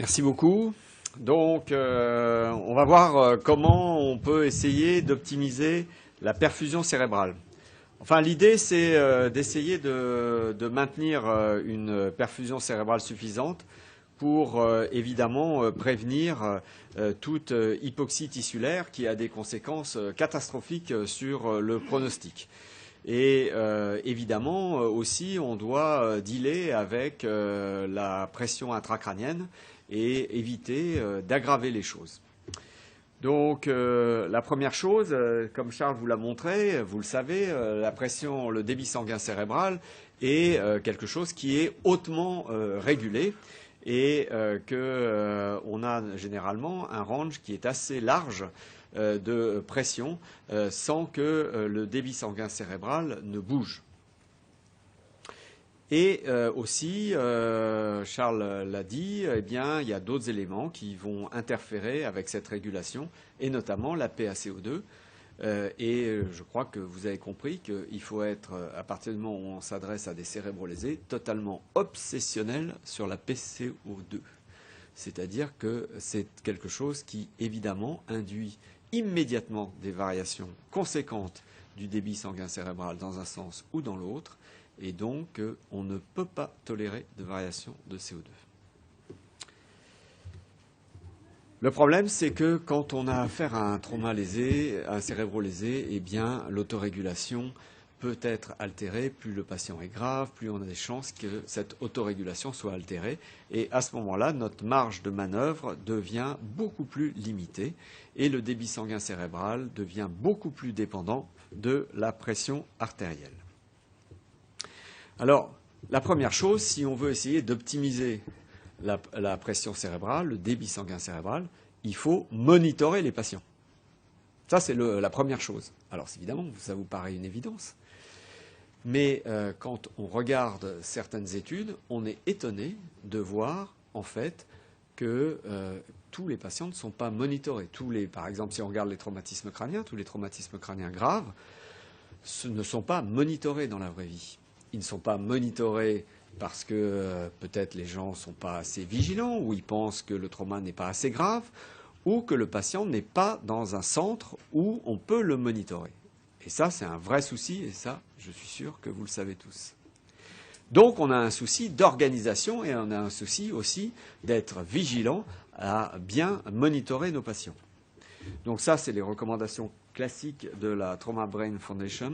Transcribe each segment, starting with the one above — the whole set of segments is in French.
Merci beaucoup. Donc, on va voir comment on peut essayer d'optimiser la perfusion cérébrale. Enfin, l'idée, c'est d'essayer de maintenir une perfusion cérébrale suffisante pour, évidemment, prévenir toute hypoxie tissulaire qui a des conséquences catastrophiques sur le pronostic. Et évidemment, aussi, on doit dealer avec la pression intracrânienne et éviter d'aggraver les choses. Donc, la première chose, comme Charles vous l'a montré, vous le savez, la pression, le débit sanguin cérébral est quelque chose qui est hautement régulé et qu'on a généralement un range qui est assez large de pression sans que le débit sanguin cérébral ne bouge. Et aussi, Charles l'a dit, eh bien, il y a d'autres éléments qui vont interférer avec cette régulation, et notamment la PaCO2. Et je crois que vous avez compris qu'il faut être, à partir du moment où on s'adresse à des cérébrolésés, totalement obsessionnel sur la PaCO2. C'est-à-dire que c'est quelque chose qui, évidemment, induit immédiatement des variations conséquentes du débit sanguin cérébral dans un sens ou dans l'autre, et donc on ne peut pas tolérer de variation de CO2. Le problème, c'est que quand on a affaire à un trauma lésé, à un cérébro-lésé, eh bien, l'autorégulation peut être altérée. Plus le patient est grave, plus on a des chances que cette autorégulation soit altérée. Et à ce moment-là, notre marge de manœuvre devient beaucoup plus limitée et le débit sanguin cérébral devient beaucoup plus dépendant de la pression artérielle. Alors, la première chose, si on veut essayer d'optimiser la pression cérébrale, le débit sanguin cérébral, il faut monitorer les patients. Ça, c'est la première chose. Alors, évidemment, ça vous paraît une évidence. Mais quand on regarde certaines études, on est étonné de voir, en fait, que tous les patients ne sont pas monitorés. Par exemple, si on regarde les traumatismes crâniens, tous les traumatismes crâniens graves ne sont pas monitorés dans la vraie vie. Ils ne sont pas monitorés parce que peut-être les gens ne sont pas assez vigilants, ou ils pensent que le trauma n'est pas assez grave, ou que le patient n'est pas dans un centre où on peut le monitorer. Et ça, c'est un vrai souci, et ça, je suis sûr que vous le savez tous. Donc, on a un souci d'organisation et on a un souci aussi d'être vigilant à bien monitorer nos patients. Donc ça, c'est les recommandations classiques de la Trauma Brain Foundation,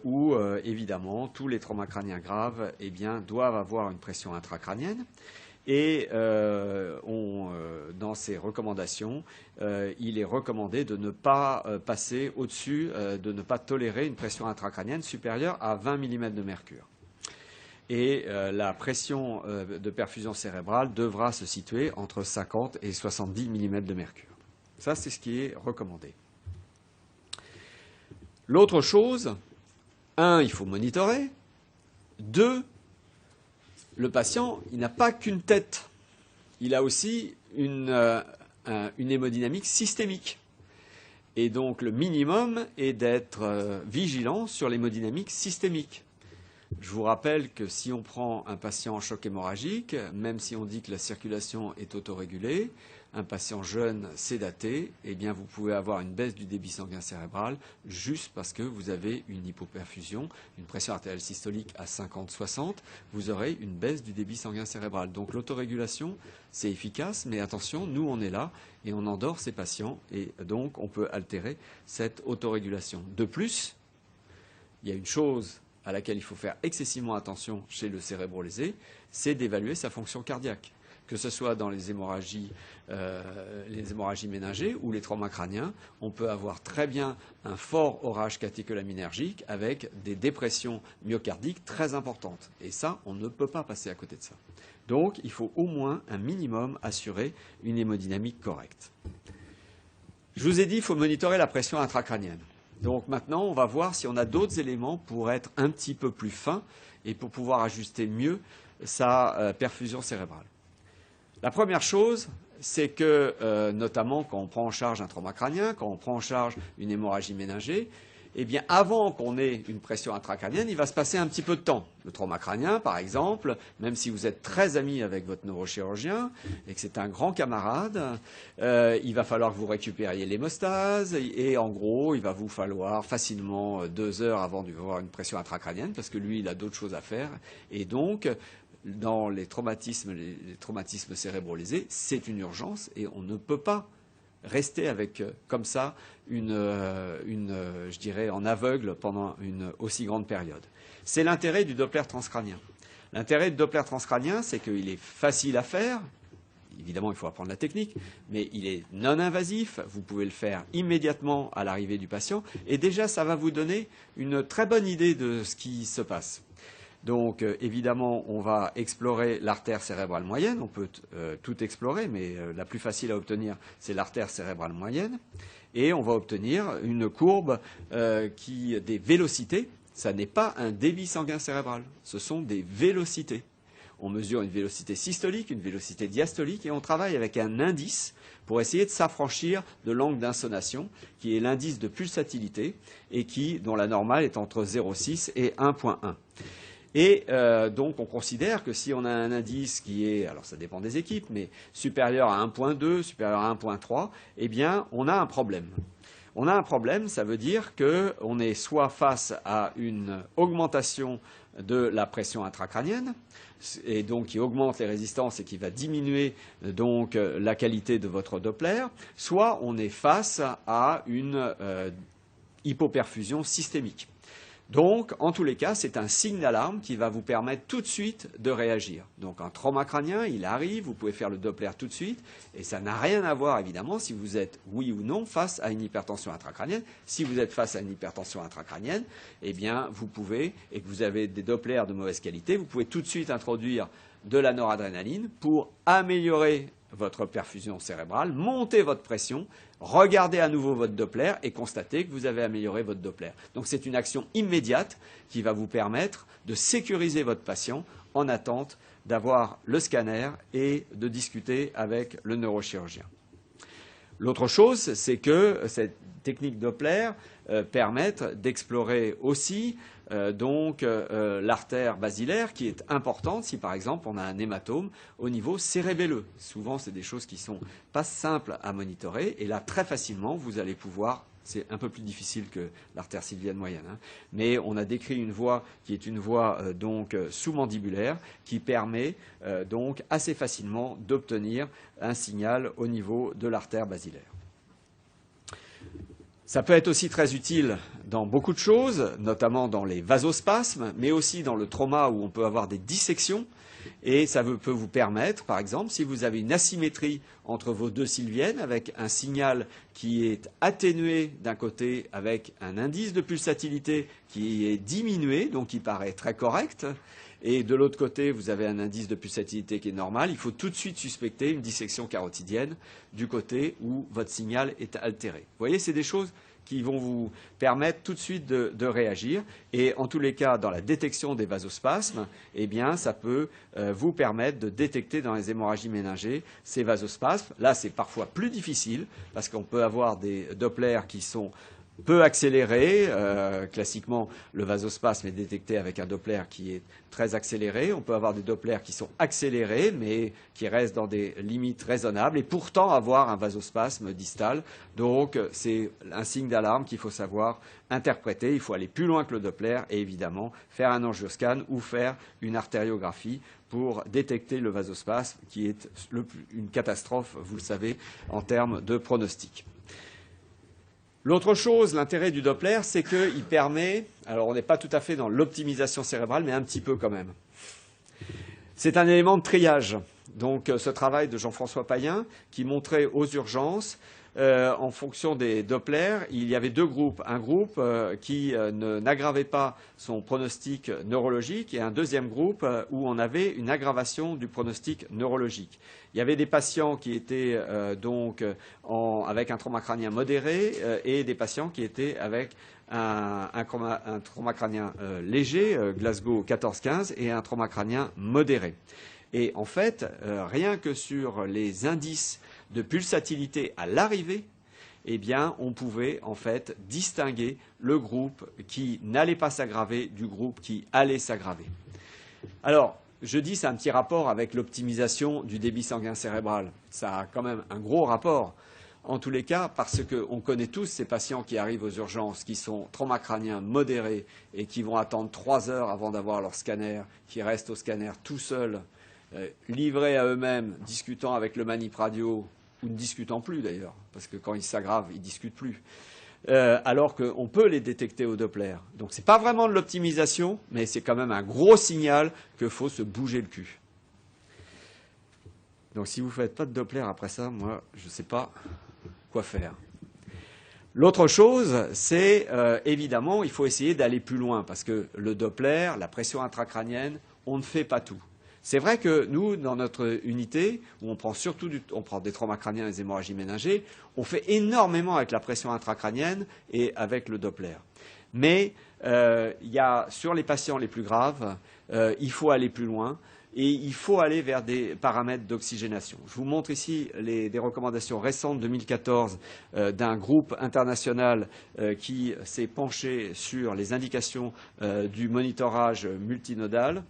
où, évidemment, tous les traumas crâniens graves eh bien, doivent avoir une pression intracrânienne. Et dans ces recommandations, il est recommandé de ne pas passer au-dessus, de ne pas tolérer une pression intracrânienne supérieure à 20 mm de mercure. Et la pression de perfusion cérébrale devra se situer entre 50 et 70 mm de mercure. Ça, c'est ce qui est recommandé. L'autre chose, 1, il faut monitorer. 2, le patient, il n'a pas qu'une tête. Il a aussi une hémodynamique systémique. Et donc, le minimum est d'être vigilant sur l'hémodynamique systémique. Je vous rappelle que si on prend un patient en choc hémorragique, même si on dit que la circulation est autorégulée, un patient jeune sédaté, eh bien vous pouvez avoir une baisse du débit sanguin cérébral juste parce que vous avez une hypoperfusion, une pression artérielle systolique à 50-60, vous aurez une baisse du débit sanguin cérébral. Donc l'autorégulation, c'est efficace, mais attention, nous on est là et on endort ces patients et donc on peut altérer cette autorégulation. De plus, il y a une chose à laquelle il faut faire excessivement attention chez le cérébrolésé, c'est d'évaluer sa fonction cardiaque. Que ce soit dans les hémorragies méningées ou les traumas crâniens, on peut avoir très bien un fort orage catécholaminergique avec des dépressions myocardiques très importantes. Et ça, on ne peut pas passer à côté de ça. Donc, il faut au moins un minimum assurer une hémodynamique correcte. Je vous ai dit qu'il faut monitorer la pression intracrânienne. Donc maintenant, on va voir si on a d'autres éléments pour être un petit peu plus fin et pour pouvoir ajuster mieux sa perfusion cérébrale. La première chose, c'est que, notamment quand on prend en charge un trauma crânien, quand on prend en charge une hémorragie méningée, eh bien, avant qu'on ait une pression intracrânienne, il va se passer un petit peu de temps. Le trauma crânien, par exemple, même si vous êtes très ami avec votre neurochirurgien et que c'est un grand camarade, il va falloir que vous récupériez l'hémostase et en gros, il va vous falloir facilement 2 heures avant d'avoir une pression intracrânienne parce que lui, il a d'autres choses à faire. Et donc, dans les traumatismes cérébraux lésés, c'est une urgence et on ne peut pas rester avec, comme ça, je dirais, en aveugle pendant une aussi grande période. C'est l'intérêt du Doppler transcrânien. L'intérêt du Doppler transcrânien, c'est qu'il est facile à faire. Évidemment, il faut apprendre la technique, mais il est non invasif. Vous pouvez le faire immédiatement à l'arrivée du patient. Et déjà, ça va vous donner une très bonne idée de ce qui se passe. Donc, évidemment, on va explorer l'artère cérébrale moyenne. On peut tout explorer, mais la plus facile à obtenir, c'est l'artère cérébrale moyenne. Et on va obtenir une courbe des vélocités. Ça n'est pas un débit sanguin cérébral. Ce sont des vélocités. On mesure une vélocité systolique, une vélocité diastolique, et on travaille avec un indice pour essayer de s'affranchir de l'angle d'insonation, qui est l'indice de pulsatilité, et dont la normale est entre 0,6 et 1,1. Et donc, on considère que si on a un indice qui est, alors ça dépend des équipes, mais supérieur à 1,2, supérieur à 1,3, eh bien, on a un problème. On a un problème, ça veut dire qu'on est soit face à une augmentation de la pression intracrânienne, et donc qui augmente les résistances et qui va diminuer donc la qualité de votre Doppler, soit on est face à une hypoperfusion systémique. Donc, en tous les cas, c'est un signe d'alarme qui va vous permettre tout de suite de réagir. Donc, un trauma crânien, il arrive, vous pouvez faire le Doppler tout de suite, et ça n'a rien à voir, évidemment, si vous êtes, oui ou non, face à une hypertension intracrânienne. Si vous êtes face à une hypertension intracrânienne, eh bien, vous pouvez, et que vous avez des Dopplers de mauvaise qualité, vous pouvez tout de suite introduire de la noradrénaline pour améliorer votre perfusion cérébrale, monter votre pression, regardez à nouveau votre Doppler et constatez que vous avez amélioré votre Doppler. Donc c'est une action immédiate qui va vous permettre de sécuriser votre patient en attente d'avoir le scanner et de discuter avec le neurochirurgien. L'autre chose, c'est que cette technique Doppler permette d'explorer aussi l'artère basilaire qui est importante si par exemple on a un hématome au niveau cérébelleux. Souvent c'est des choses qui sont pas simples à monitorer et là très facilement vous allez pouvoir, c'est un peu plus difficile que l'artère sylvienne moyenne, hein, mais on a décrit une voie qui est une voie sous-mandibulaire qui permet donc assez facilement d'obtenir un signal au niveau de l'artère basilaire. Ça peut être aussi très utile dans beaucoup de choses, notamment dans les vasospasmes, mais aussi dans le trauma où on peut avoir des dissections. Et ça peut vous permettre, par exemple, si vous avez une asymétrie entre vos deux sylviennes, avec un signal qui est atténué d'un côté, avec un indice de pulsatilité qui est diminué, donc qui paraît très correct, et de l'autre côté, vous avez un indice de pulsatilité qui est normal, il faut tout de suite suspecter une dissection carotidienne du côté où votre signal est altéré. Vous voyez, c'est des choses qui vont vous permettre tout de suite de réagir. Et en tous les cas, dans la détection des vasospasmes, eh bien, ça peut vous permettre de détecter dans les hémorragies méningées ces vasospasmes. Là, c'est parfois plus difficile parce qu'on peut avoir des Dopplers qui sont peu accéléré. Classiquement, le vasospasme est détecté avec un Doppler qui est très accéléré. On peut avoir des Dopplers qui sont accélérés, mais qui restent dans des limites raisonnables, et pourtant avoir un vasospasme distal. Donc, c'est un signe d'alarme qu'il faut savoir interpréter. Il faut aller plus loin que le Doppler et évidemment faire un angioscan ou faire une artériographie pour détecter le vasospasme, qui est une catastrophe, vous le savez, en termes de pronostic. L'autre chose, l'intérêt du Doppler, c'est qu'il permet, alors on n'est pas tout à fait dans l'optimisation cérébrale, mais un petit peu quand même. C'est un élément de triage. Donc ce travail de Jean-François Payen qui montrait aux urgences, en fonction des Dopplers, il y avait deux groupes. Un groupe qui n'aggravait pas son pronostic neurologique et un deuxième groupe où on avait une aggravation du pronostic neurologique. Il y avait des patients qui étaient avec un trauma crânien modéré et des patients qui étaient avec un trauma crânien léger, Glasgow 14-15, et un trauma crânien modéré. Et en fait, rien que sur les indices de pulsatilité à l'arrivée, eh bien, on pouvait en fait distinguer le groupe qui n'allait pas s'aggraver du groupe qui allait s'aggraver. Alors, je dis c'est un petit rapport avec l'optimisation du débit sanguin cérébral. Ça a quand même un gros rapport. En tous les cas, parce qu'on connaît tous ces patients qui arrivent aux urgences, qui sont traumacrâniens modérés et qui vont attendre 3 heures avant d'avoir leur scanner, qui restent au scanner tout seuls, livrés à eux-mêmes, discutant avec le manip radio, ou ne discutant plus d'ailleurs, parce que quand ils s'aggravent, ils ne discutent plus, alors qu'on peut les détecter au Doppler. Donc ce n'est pas vraiment de l'optimisation, mais c'est quand même un gros signal qu'il faut se bouger le cul. Donc si vous ne faites pas de Doppler après ça, moi, je ne sais pas quoi faire. L'autre chose, c'est évidemment, il faut essayer d'aller plus loin, parce que le Doppler, la pression intracrânienne, on ne fait pas tout. C'est vrai que nous, dans notre unité, où on prend surtout on prend des traumas crâniens et des hémorragies méningées, on fait énormément avec la pression intracrânienne et avec le Doppler. Mais sur les patients les plus graves, il faut aller plus loin. Et il faut aller vers des paramètres d'oxygénation. Je vous montre ici des recommandations récentes 2014 d'un groupe international qui s'est penché sur les indications du monitorage multinodal.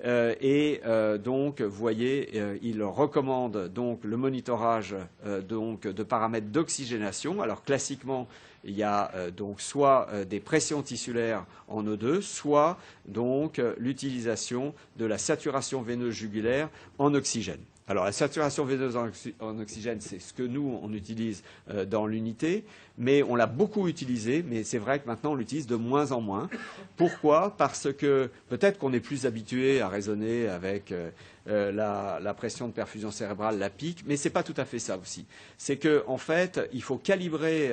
Donc, vous voyez, il recommande donc le monitorage de paramètres d'oxygénation. Alors, classiquement, il y a donc soit des pressions tissulaires en O2, soit donc l'utilisation de la saturation veineuse jugulaire en oxygène. Alors la saturation veineuse en oxygène, c'est ce que nous, on utilise dans l'unité, mais on l'a beaucoup utilisé, mais c'est vrai que maintenant on l'utilise de moins en moins. Pourquoi? Parce que peut-être qu'on est plus habitué à raisonner avec la pression de perfusion cérébrale, la PIC, mais ce n'est pas tout à fait ça aussi. C'est qu'en fait, il faut calibrer,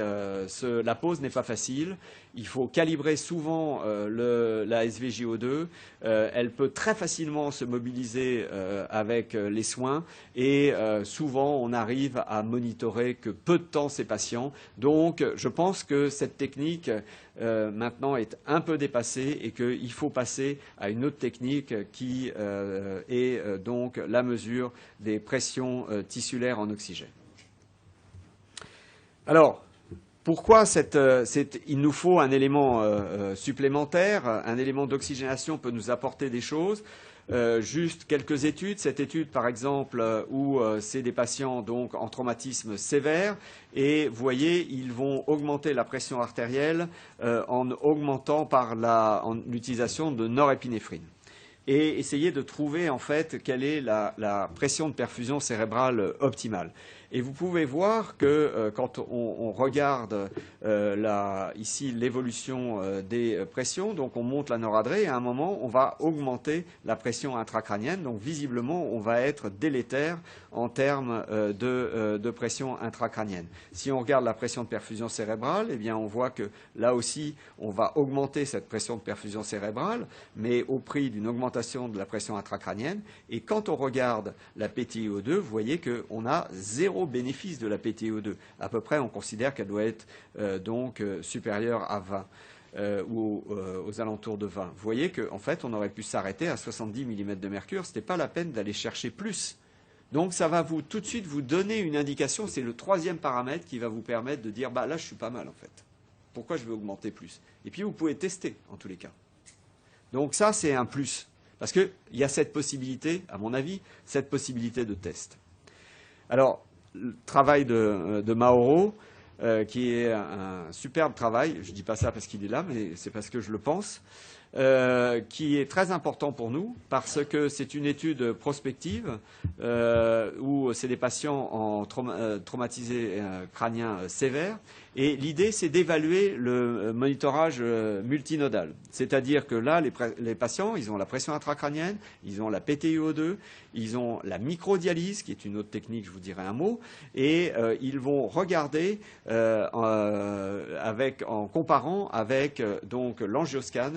la pause n'est pas facile, il faut calibrer souvent la SVJO2, elle peut très facilement se mobiliser avec les soins et souvent on arrive à monitorer que peu de temps ces patients. Donc je pense que cette technique maintenant est un peu dépassée et qu'il faut passer à une autre technique qui est donc la mesure des pressions tissulaires en oxygène. Alors, pourquoi il nous faut un élément supplémentaire? Un élément d'oxygénation peut nous apporter des choses. Juste quelques études. Cette étude, par exemple, où c'est des patients donc en traumatisme sévère, et vous voyez, ils vont augmenter la pression artérielle en augmentant en l'utilisation de norépinéphrine. Et essayer de trouver en fait quelle est la pression de perfusion cérébrale optimale. Et vous pouvez voir que quand on regarde ici l'évolution des pressions, donc on monte la noradrée et à un moment on va augmenter la pression intracrânienne. Donc visiblement on va être délétère en termes de pression intracrânienne. Si on regarde la pression de perfusion cérébrale, eh bien on voit que là aussi on va augmenter cette pression de perfusion cérébrale, mais au prix d'une augmentation de la pression intracrânienne. Et quand on regarde la PTO2, vous voyez qu'on a zéro bénéfice de la PTO2. À peu près, on considère qu'elle doit être donc supérieure à 20 ou aux alentours de 20. Vous voyez qu'en fait, on aurait pu s'arrêter à 70 mm de mercure. Ce n'était pas la peine d'aller chercher plus. Donc, ça va tout de suite vous donner une indication. C'est le troisième paramètre qui va vous permettre de dire, bah là, je suis pas mal en fait. Pourquoi je vais augmenter plus? Et puis, vous pouvez tester en tous les cas. Donc, ça, c'est un plus. Parce qu'il y a cette possibilité, à mon avis, cette possibilité de test. Alors, le travail de Mauro, qui est un superbe travail, je ne dis pas ça parce qu'il est là, mais c'est parce que je le pense, qui est très important pour nous, parce que c'est une étude prospective où c'est des patients en traumatisés crâniens sévères. Et l'idée, c'est d'évaluer le monitorage multinodal. C'est-à-dire que là, les patients, ils ont la pression intracrânienne, ils ont la PTiO2, ils ont la microdialyse, qui est une autre technique, je vous dirai un mot, et ils vont regarder en comparant avec donc l'angioscan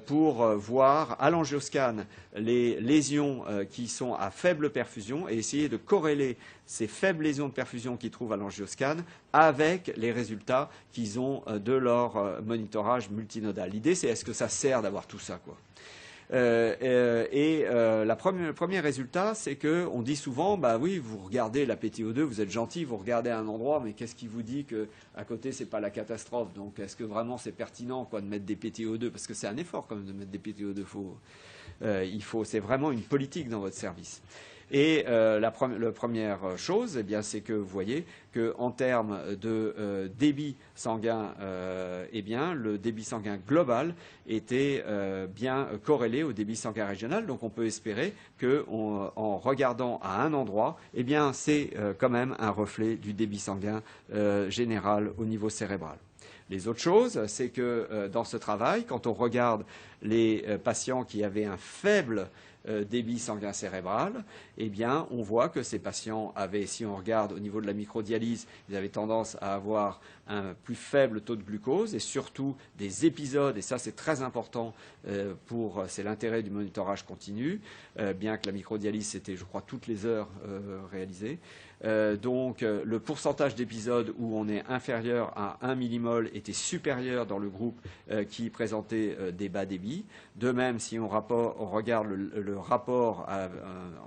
pour voir à l'angioscan les lésions qui sont à faible perfusion et essayer de corréler ces faibles lésions de perfusion qu'ils trouvent à l'angioscan avec les résultats qu'ils ont de leur monitorage multinodal. L'idée, c'est est-ce que ça sert d'avoir tout ça, quoi. Le premier résultat, c'est qu'on dit souvent, bah oui, vous regardez la PTO2, vous êtes gentil, vous regardez un endroit, mais qu'est-ce qui vous dit qu'à côté, c'est pas la catastrophe? Donc, est-ce que vraiment c'est pertinent de mettre des PTO2? Parce que c'est un effort quand même de mettre des PTO2. C'est vraiment une politique dans votre service. Et la première chose, eh bien, c'est que vous voyez qu'en termes de débit sanguin, eh bien, le débit sanguin global était bien corrélé au débit sanguin régional. Donc, on peut espérer qu'en regardant à un endroit, eh bien, c'est quand même un reflet du débit sanguin général au niveau cérébral. Les autres choses, c'est que dans ce travail, quand on regarde les patients qui avaient un faible débit sanguin cérébral, eh bien, on voit que ces patients avaient, si on regarde au niveau de la microdialyse, ils avaient tendance à avoir un plus faible taux de glucose et surtout des épisodes, et ça c'est très important c'est l'intérêt du monitorage continu, bien que la microdialyse c'était, je crois, toutes les heures réalisées. Donc le pourcentage d'épisodes où on est inférieur à 1 millimol était supérieur dans le groupe qui présentait des bas débits. De même, si on regarde le rapport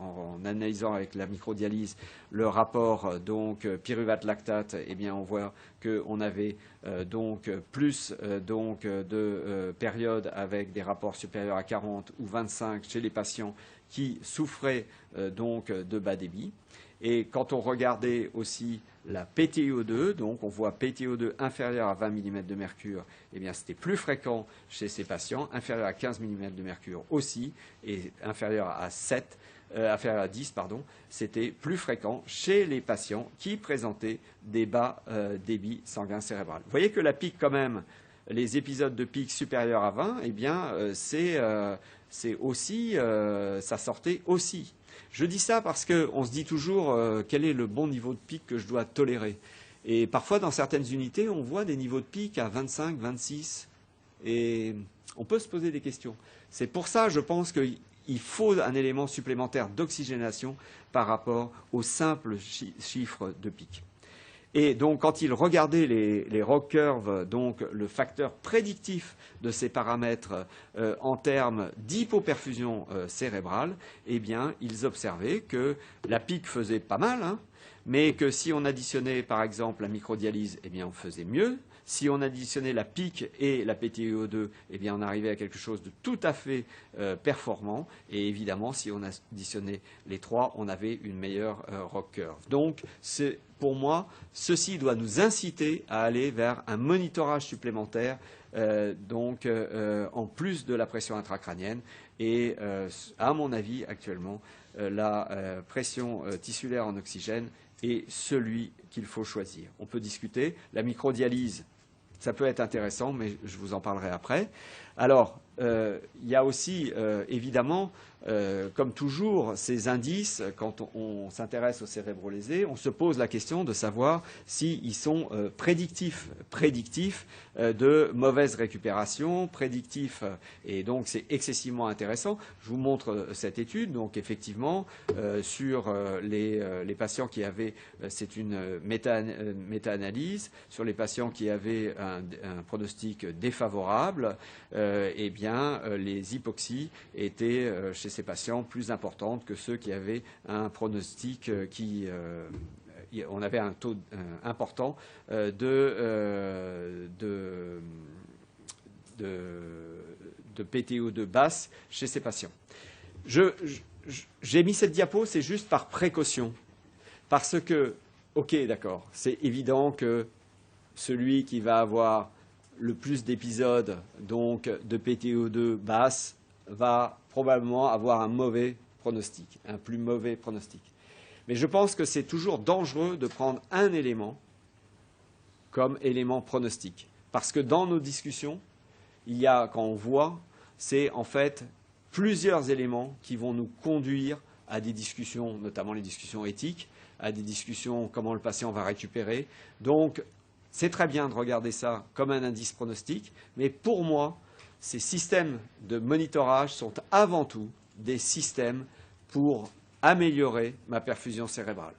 en analysant avec la microdialyse, le rapport donc pyruvate lactate, eh bien on voit qu'on avait donc plus de périodes avec des rapports supérieurs à 40 ou 25 chez les patients qui souffraient donc de bas débit. Et quand on regardait aussi la PTO2, donc on voit PTO2 inférieur à 20 mm de mercure, eh bien c'était plus fréquent chez ces patients, inférieur à 15 mm de mercure aussi, et inférieur à 10, c'était plus fréquent chez les patients qui présentaient des bas débits sanguins cérébral. Vous voyez que la pic quand même, les épisodes de pic supérieurs à 20, eh bien c'est aussi, ça sortait aussi. Je dis ça parce qu'on se dit toujours quel est le bon niveau de pic que je dois tolérer. Et parfois, dans certaines unités, on voit des niveaux de pic à 25, 26. Et on peut se poser des questions. C'est pour ça, je pense qu'il faut un élément supplémentaire d'oxygénation par rapport au simple chiffre de pic. Et donc, quand il regardait les ROC curves, donc le facteur prédictif de ces paramètres en termes d'hypoperfusion cérébrale, eh bien, ils observaient que la pic faisait pas mal, hein, mais que si on additionnait, par exemple, la microdialyse, eh bien, on faisait mieux. Si on additionnait la PIC et la PTO2, eh bien, on arrivait à quelque chose de tout à fait performant. Et évidemment, si on additionnait les trois, on avait une meilleure ROC curve. Donc, pour moi, ceci doit nous inciter à aller vers un monitorage supplémentaire, en plus de la pression intracrânienne. Et à mon avis, actuellement, la pression tissulaire en oxygène est celui qu'il faut choisir. On peut discuter. La microdialyse, ça peut être intéressant, mais je vous en parlerai après. Alors, il y a aussi, évidemment, comme toujours, ces indices, quand on s'intéresse aux cérébrolésés, on se pose la question de savoir s'ils sont prédictifs de mauvaise récupération, prédictifs, et donc c'est excessivement intéressant. Je vous montre cette étude. Donc, effectivement, sur les patients qui avaient, c'est une méta-analyse, sur les patients qui avaient un pronostic défavorable, eh bien, les hypoxies étaient chez ces patients plus importantes que ceux qui avaient un pronostic on avait un taux important de PTO2 basse chez ces patients. J'ai mis cette diapo, c'est juste par précaution, parce que, ok, d'accord, c'est évident que celui qui va avoir le plus d'épisodes donc de PTO2 basse va probablement avoir un mauvais pronostic, un plus mauvais pronostic. Mais je pense que c'est toujours dangereux de prendre un élément comme élément pronostic. Parce que dans nos discussions, il y a, quand on voit, c'est en fait plusieurs éléments qui vont nous conduire à des discussions, notamment les discussions éthiques, à des discussions comment le patient va récupérer. Donc, c'est très bien de regarder ça comme un indice pronostic, mais pour moi, ces systèmes de monitorage sont avant tout des systèmes pour améliorer ma perfusion cérébrale.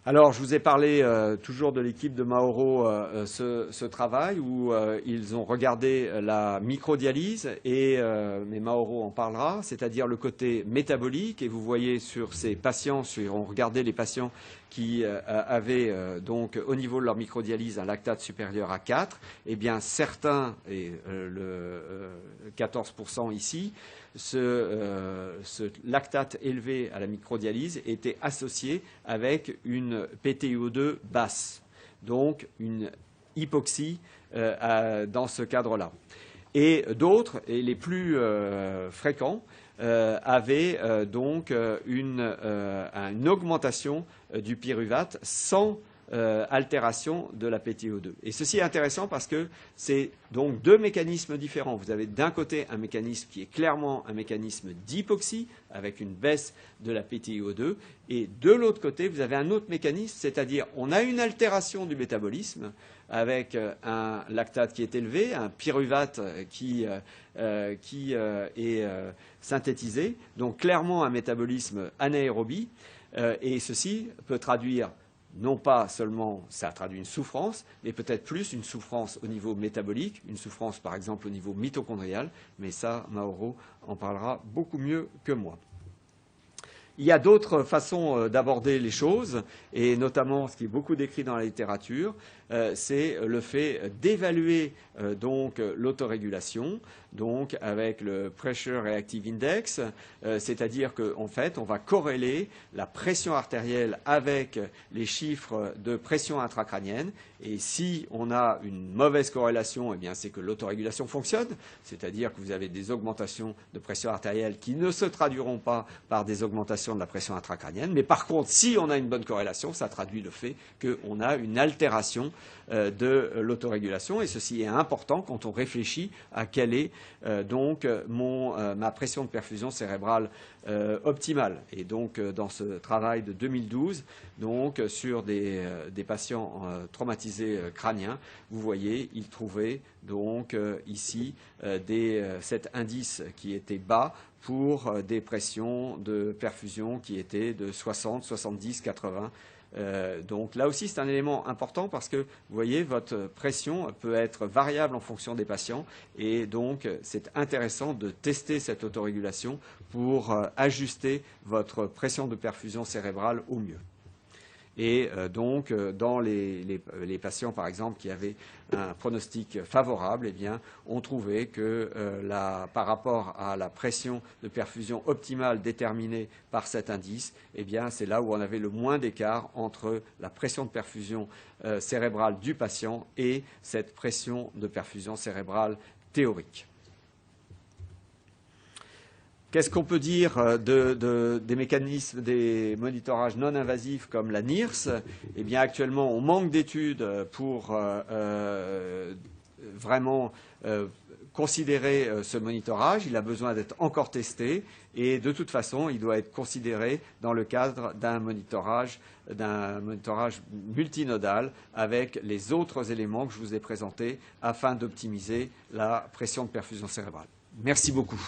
Alors, je vous ai parlé toujours de l'équipe de Mauro, ce travail où ils ont regardé la microdialyse, mais Mauro en parlera, c'est-à-dire le côté métabolique. Et vous voyez sur ces patients, on regardait les patients qui avaient donc au niveau de leur microdialyse un lactate supérieur à 4, eh bien certains, et le 14% ici, ce lactate élevé à la microdialyse était associé avec une PTO2 basse, donc une hypoxie dans ce cadre-là. Et d'autres, et les plus fréquents, avaient donc une augmentation du pyruvate sans altération de la PTO2. Et ceci est intéressant parce que c'est donc deux mécanismes différents. Vous avez d'un côté un mécanisme qui est clairement un mécanisme d'hypoxie avec une baisse de la PTO2 et de l'autre côté vous avez un autre mécanisme, c'est-à-dire on a une altération du métabolisme avec un lactate qui est élevé, un pyruvate qui est synthétisé, donc clairement un métabolisme anaérobie et ceci peut traduire non pas seulement ça traduit une souffrance, mais peut-être plus une souffrance au niveau métabolique, une souffrance par exemple au niveau mitochondrial, mais ça, Mauro en parlera beaucoup mieux que moi. Il y a d'autres façons d'aborder les choses, et notamment ce qui est beaucoup décrit dans la littérature, c'est le fait d'évaluer donc l'autorégulation, donc avec le Pressure Reactive Index, c'est-à-dire qu'en fait, on va corréler la pression artérielle avec les chiffres de pression intracrânienne. Et si on a une mauvaise corrélation, eh bien c'est que l'autorégulation fonctionne, c'est-à-dire que vous avez des augmentations de pression artérielle qui ne se traduiront pas par des augmentations de la pression intracrânienne. Mais par contre, si on a une bonne corrélation, ça traduit le fait qu'on a une altération de l'autorégulation. Et ceci est important quand on réfléchit à quelle est donc ma pression de perfusion cérébrale optimale. Et donc dans ce travail de 2012, donc sur des patients traumatisés crâniens, vous voyez, ils trouvaient donc ici cet indice qui était bas pour des pressions de perfusion qui étaient de 60, 70, 80. Donc là aussi, c'est un élément important parce que, vous voyez, votre pression peut être variable en fonction des patients et donc c'est intéressant de tester cette autorégulation pour ajuster votre pression de perfusion cérébrale au mieux. Et donc, dans les patients, par exemple, qui avaient un pronostic favorable, eh bien, on trouvait que par rapport à la pression de perfusion optimale déterminée par cet indice, eh bien, c'est là où on avait le moins d'écart entre la pression de perfusion cérébrale du patient et cette pression de perfusion cérébrale théorique. Qu'est-ce qu'on peut dire des mécanismes des monitorages non invasifs comme la NIRS? Eh bien, actuellement, on manque d'études pour vraiment considérer ce monitorage. Il a besoin d'être encore testé et de toute façon, il doit être considéré dans le cadre d'un monitorage multinodal avec les autres éléments que je vous ai présentés afin d'optimiser la pression de perfusion cérébrale. Merci beaucoup.